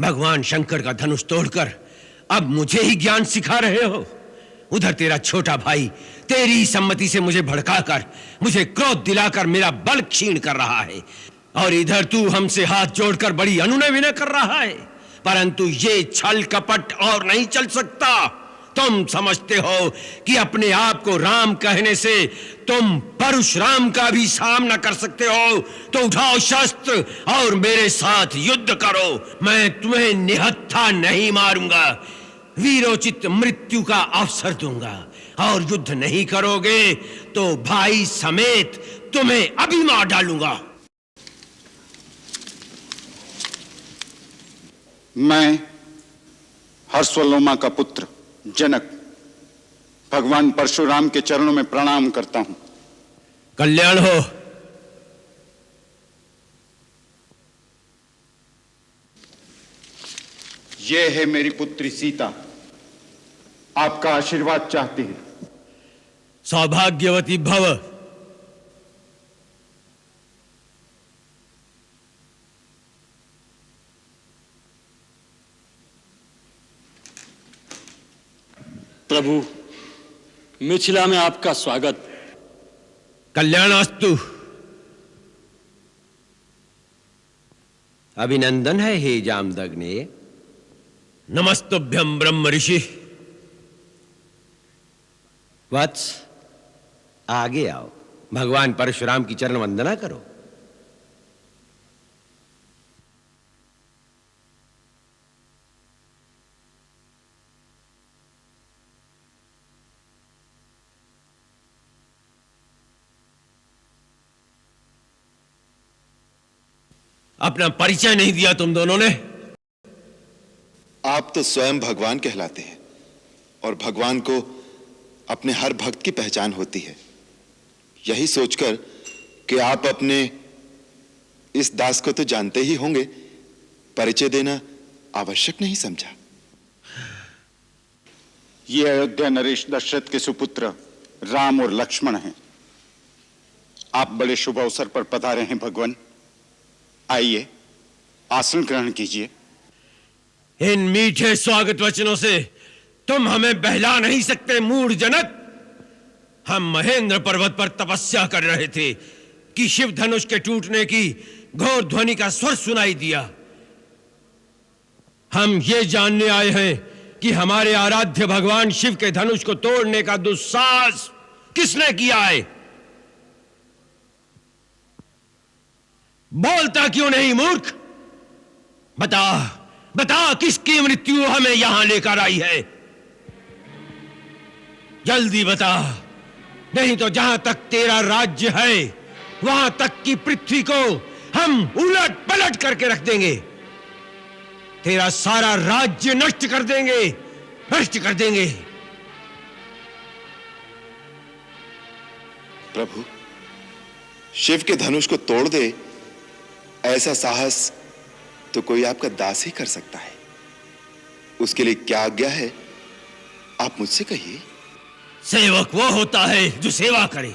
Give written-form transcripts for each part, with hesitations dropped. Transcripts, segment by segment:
भगवान शंकर का धनुष तोड़कर अब मुझे ही ज्ञान सिखा रहे हो। उधर तेरा छोटा भाई तेरी सम्मति से मुझे भड़काकर, मुझे क्रोध दिलाकर मेरा बल क्षीण कर रहा है, और इधर तू हमसे हाथ जोड़कर बड़ी अनुनय विनय कर रहा है। परंतु ये छल कपट और नहीं चल सकता। तुम समझते हो कि अपने आप को राम कहने से तुम परशुराम का भी सामना कर सकते हो, तो उठाओ शस्त्र और मेरे साथ युद्ध करो। मैं तुम्हें निहत्था नहीं मारूंगा, वीरोचित मृत्यु का अवसर दूंगा। और युद्ध नहीं करोगे तो भाई समेत तुम्हें अभी मार डालूंगा। मैं हर्षवलोमा का पुत्र जनक भगवान परशुराम के चरणों में प्रणाम करता हूं। कल्याण हो। ये है मेरी पुत्री सीता, आपका आशीर्वाद चाहती है। सौभाग्यवती भव। प्रभु, मिथिला में आपका स्वागत। कल्याणास्तु। अभिनंदन है हे जामदग्ने। नमस्तुभ्यं ब्रह्म ऋषि। वत्स, आगे आओ, भगवान परशुराम की चरण वंदना करो। अपना परिचय नहीं दिया तुम दोनों ने। आप तो स्वयं भगवान कहलाते हैं, और भगवान को अपने हर भक्त की पहचान होती है। यही सोचकर कि आप अपने इस दास को तो जानते ही होंगे, परिचय देना आवश्यक नहीं समझा। ये अयोध्या नरेश दशरथ के सुपुत्र राम और लक्ष्मण हैं। आप बड़े शुभ अवसर पर पधारे हैं भगवान। आइए, आसन ग्रहण कीजिए। इन मीठे स्वागत वचनों से तुम हमें बहला नहीं सकते मूढ़ जनक। हम महेंद्र पर्वत पर तपस्या कर रहे थे कि शिव धनुष के टूटने की घोर ध्वनि का स्वर सुनाई दिया। हम ये जानने आए हैं कि हमारे आराध्य भगवान शिव के धनुष को तोड़ने का दुस्साहस किसने किया है। बोलता क्यों नहीं मूर्ख? बता बता, किसकी मृत्यु हमें यहां लेकर आई है? जल्दी बता, नहीं तो जहां तक तेरा राज्य है वहां तक की पृथ्वी को हम उलट पलट करके रख देंगे। तेरा सारा राज्य नष्ट कर देंगे, नष्ट कर देंगे। प्रभु, शिव के धनुष को तोड़ दे, ऐसा साहस तो कोई आपका दास ही कर सकता है। उसके लिए क्या आज्ञा है, आप मुझसे कहिए। सेवक वो होता है जो सेवा करे।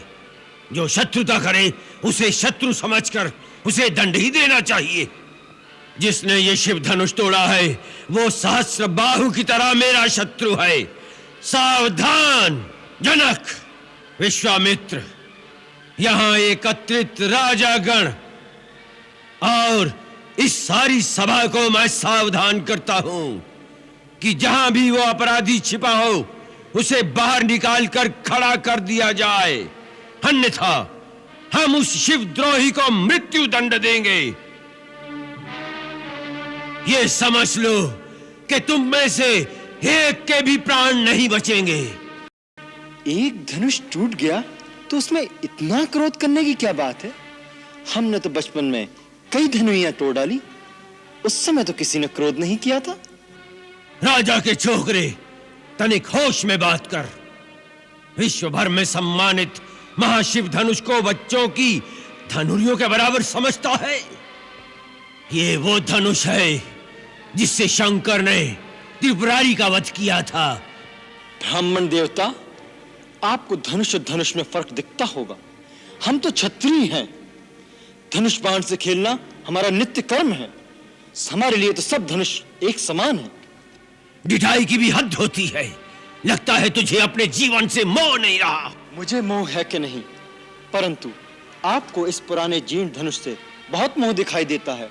जो शत्रुता करे उसे शत्रु समझकर उसे दंड ही देना चाहिए। जिसने ये शिव धनुष तोड़ा है वो सहस्र बाहु की तरह मेरा शत्रु है। सावधान जनक, विश्वामित्र, यहां एकत्रित राजागण और इस सारी सभा को मैं सावधान करता हूं कि जहां भी वो अपराधी छिपा हो उसे बाहर निकालकर खड़ा कर दिया जाए, अन्यथा हम उस शिवद्रोही को मृत्यु दंड देंगे। ये समझ लो कि तुम में से एक के भी प्राण नहीं बचेंगे। एक धनुष टूट गया तो उसमें इतना क्रोध करने की क्या बात है? हमने तो बचपन में कई धनुइयां तोड़ डाली, उस समय तो किसी ने क्रोध नहीं किया था। राजा के छोकरे, तनिक होश में बात कर। विश्व भर में सम्मानित महाशिव धनुष को बच्चों की धनुरियों के बराबर समझता है। ये वो धनुष है जिससे शंकर ने त्रिपुरारी का वध किया था। ब्राह्मण देवता, आपको धनुष और धनुष में फर्क दिखता होगा। हम तो क्षत्रिय हैं। धनुष बाण से खेलना हमारा नित्य कर्म है। हमारे लिए तो सब धनुष एक समान है। ढिठाई की भी हद होती है। लगता है तुझे अपने जीवन से मोह नहीं रहा। मुझे मोह है कि नहीं, परंतु आपको इस पुराने जीर्ण धनुष से बहुत मोह दिखाई देता है,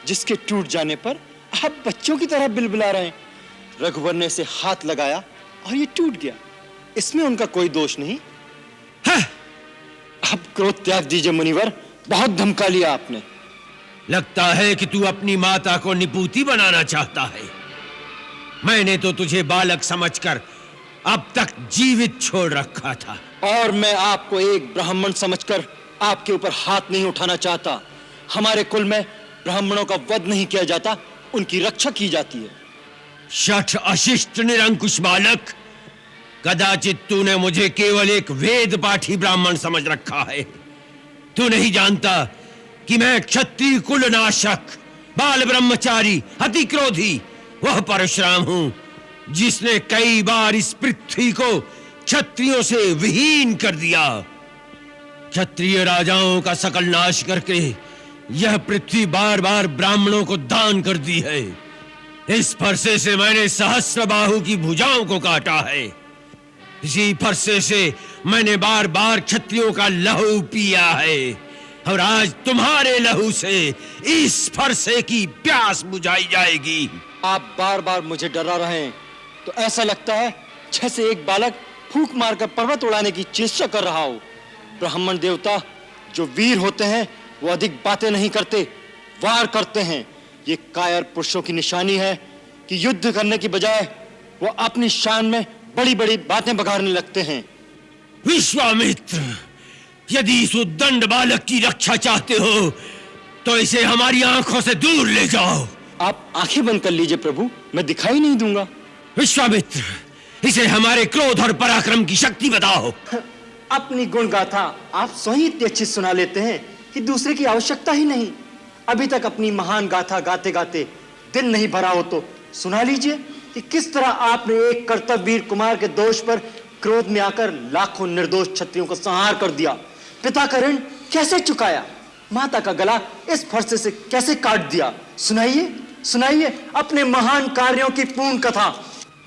जिसके टूट जाने पर आप बच्चों की तरह बिलबिला रहे हैं। रघुवर ने इसे हाथ लगाया और ये टूट गया, इसमें उनका कोई दोष नहीं। है? अब क्रोध त्याग दीजिए मुनिवर, बहुत धमका लिया आपने। लगता है कि तू अपनी माता को निपूती बनाना चाहता है। मैंने तो तुझे बालक समझकर अब तक जीवित छोड़ रखा था। और मैं आपको एक ब्राह्मण समझकर आपके ऊपर हाथ नहीं उठाना चाहता। हमारे कुल में ब्राह्मणों का वध नहीं किया जाता, उनकी रक्षा की जाती है। शठ अशिष्ट निरंकुश बालक, कदाचित तूने मुझे केवल एक वेद पाठी ब्राह्मण समझ रखा है। तू नहीं जानता कि मैं क्षत्रिय कुल नाशक, बाल ब्रह्मचारी, अति क्रोधी वह परशुराम हूं जिसने कई बार इस पृथ्वी को क्षत्रियों से विहीन कर दिया। क्षत्रिय राजाओं का सकल नाश करके यह पृथ्वी बार बार ब्राह्मणों को दान कर दी है। इस फरसे से मैंने सहस्र बाहु की भुजाओं को काटा है। इसी फरसे से मैंने बार बार क्षत्रियों का लहू पिया है, और आज तुम्हारे लहू से इस फरसे की प्यास बुझाई जाएगी। आप बार बार मुझे डरा रहे हैं, तो ऐसा लगता है जैसे एक बालक फूंक मारकर पर्वत उड़ाने की चेष्टा कर रहा हो। ब्राह्मण देवता जो वीर होते हैं वो अधिक बातें नहीं करते, वार करते हैं। ये कायर पुरुषों की निशानी है कि युद्ध करने की बजाय वो अपनी शान में बड़ी बड़ी बातें बघाड़ने लगते हैं। विश्वामित्र, यदि इस उद्दंड बालक की रक्षा चाहते हो तो इसे हमारी आंखों से दूर ले जाओ। आप आंखें बंद कर लीजिए प्रभु, मैं दिखाई नहीं दूंगा। विश्वामित्र, इसे हमारे क्रोध और पराक्रम की शक्ति बताओ। अपनी गुण गाथा आप स्वयं इतनी अच्छी सुना लेते हैं कि दूसरे की आवश्यकता ही नहीं। अभी तक अपनी महान गाथा गाते गाते दिन नहीं भरा हो तो सुना लीजिए कि किस तरह आपने एक कर्तव्यवीर कुमार के दोष पर क्रोध में आकर लाखों निर्दोष क्षत्रियों को संहार कर दिया, पिता का ऋण कैसे चुकाया, माता का गला इस फरसे से कैसे काट दिया। सुनाइए सुनाइए अपने महान कार्यों की पूर्ण कथा।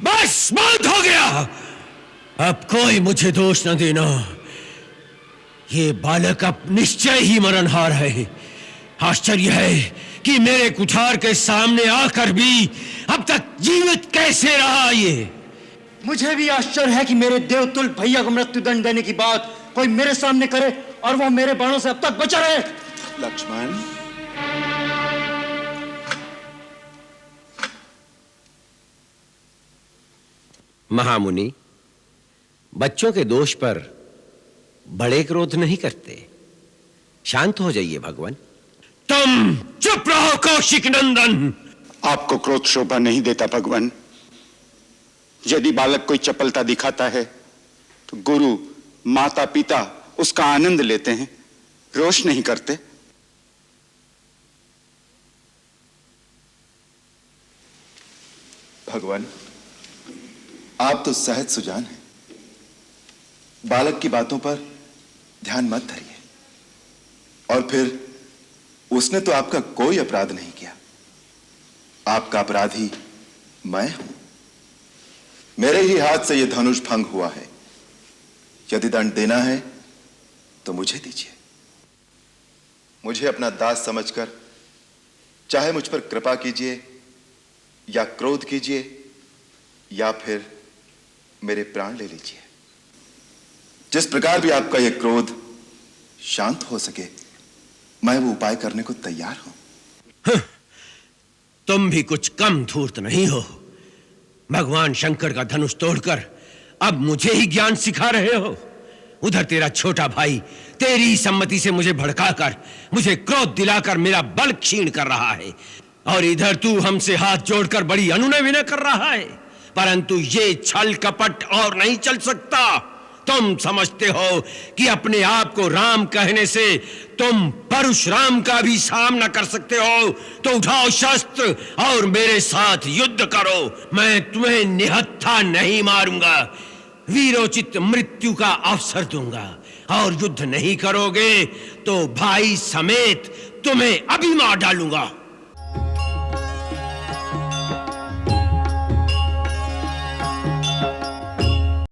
बस बहुत हो गया, अब कोई मुझे दोष न देना। ये बालक अब निश्चय ही मरणहार है। आश्चर्य है कि मेरे कुठार के सामने आकर भी अब तक जीवित कैसे रहा। ये मुझे भी आश्चर्य है कि मेरे देवतुल भैया को मृत्युदंड देने की बात कोई मेरे सामने करे और वह मेरे बाणों से अब तक बचा रहे। लक्ष्मण, महामुनि, बच्चों के दोष पर बड़े क्रोध नहीं करते। शांत हो जाइए भगवान। तुम चुप रहो कौशिक नंदन। आपको क्रोध शोभा नहीं देता भगवान। यदि बालक कोई चपलता दिखाता है तो गुरु माता पिता उसका आनंद लेते हैं, रोष नहीं करते। भगवान, आप तो सहज सुजान हैं। बालक की बातों पर ध्यान मत धरिए। और फिर उसने तो आपका कोई अपराध नहीं किया। आपका अपराधी मैं हूं। मेरे ही हाथ से यह धनुष भंग हुआ है। यदि दंड देना है तो मुझे दीजिए। मुझे अपना दास समझकर चाहे मुझ पर कृपा कीजिए या क्रोध कीजिए या फिर मेरे प्राण ले लीजिए। जिस प्रकार भी आपका यह क्रोध शांत हो सके, मैं वो उपाय करने को तैयार हूं। तुम भी कुछ कम धूर्त नहीं हो। भगवान शंकर का धनुष तोड़कर अब मुझे ही ज्ञान सिखा रहे हो। उधर तेरा छोटा भाई तेरी सम्मति से मुझे भड़काकर, मुझे क्रोध दिलाकर मेरा बल क्षीण कर रहा है, और इधर तू हमसे हाथ जोड़कर बड़ी अनुनय विनय कर रहा है। परंतु ये छल कपट और नहीं चल सकता। तुम समझते हो कि अपने आप को राम कहने से तुम परशुराम का भी सामना कर सकते हो, तो उठाओ शस्त्र और मेरे साथ युद्ध करो। मैं तुम्हें निहत्था नहीं मारूंगा, वीरोचित मृत्यु का अवसर दूंगा। और युद्ध नहीं करोगे तो भाई समेत तुम्हें अभी मार डालूंगा।